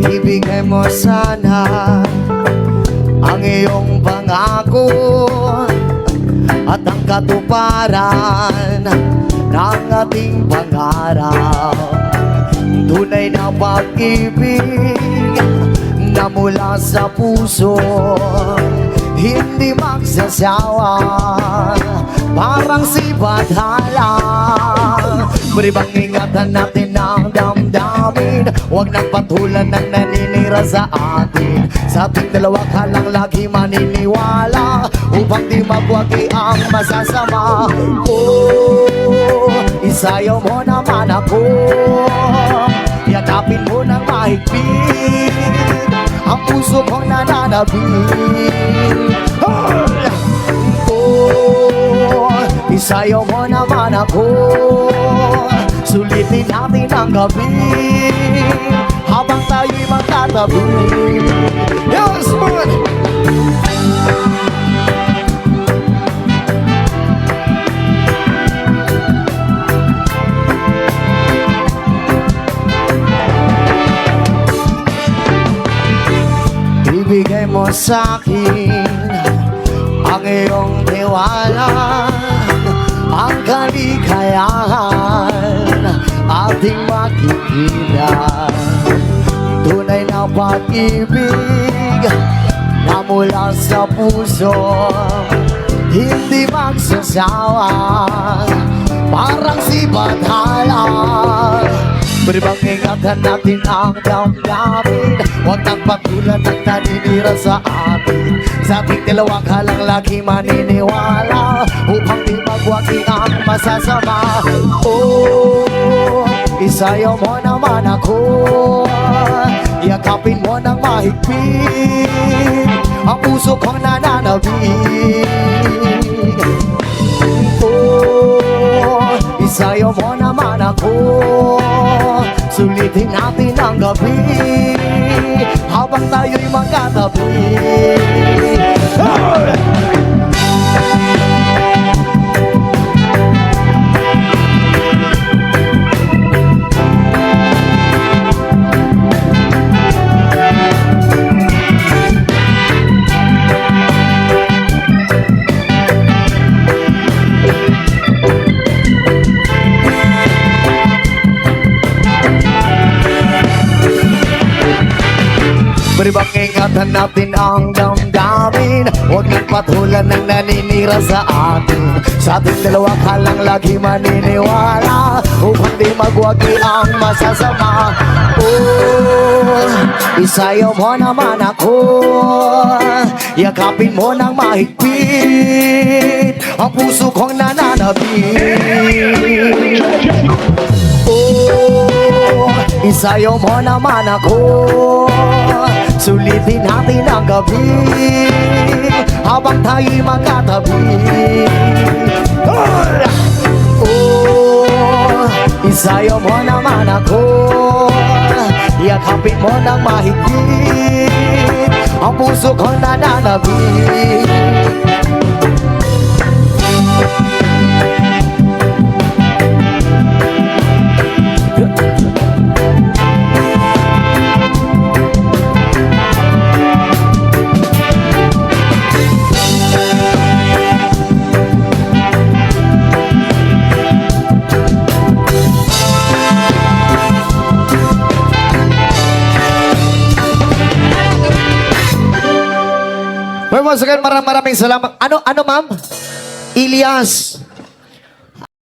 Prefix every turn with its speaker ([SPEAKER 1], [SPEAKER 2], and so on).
[SPEAKER 1] Ibigay mo sana ang iyong pangako at ang katuparan ng ating pangarap. Tunay na pag-ibig na mula sa puso, hindi magsasawa, parang si Badhala. Maribang ingatan natin ang damdamin, huwag nang patulan ng naninira sa atin. Sa ating dalawa ka lang lagi maniniwala, upang di mabwagi ang masasama. Oh, isayaw mo naman ako, yakapin mo ng mahigpit ang puso ko nananabik. Oh, isayaw mo naman ako, sulitin natin ang gabi habang tayo'y magkatabi. Yes, man! Ibigay mo sa'kin ang iyong tiwala, ang kaligayahan ating makikita. Tunay na pag-ibig na mula sa puso, hindi magsasawa, parang si Badhala. Maribang ingatan natin ang damdamin, huwag nang patulan ng naninira sa atin. Sa ating dalawa ka lang lagi maniniwala, upang di magwagi ang masasama. Oh, isayaw mo naman ako, yakapin mo ng mahigpit ang puso kong nananabik. Oh, isayaw mo naman ako, sulitin natin ang gabi habang tayo'y magkatabi. Maribang ingatan natin ang damdamin, huwag nang patulan ng naninira sa atin. Sa ating dalawa ka lang lagi maniniwala, upang di magwagi ang masasama. Oh, isayaw mo naman ako, yakapin mo ng mahigpit ang puso kong nananabik. Oh, isayaw mo naman ako, sulitin natin ang gabi habang tayo'y magkatabi. Oh, isayaw mo naman ako, yakapin mo ng mahigpit ang puso ko nananabik. Once again, maraming salamat. Ano ma'am? Ilyas.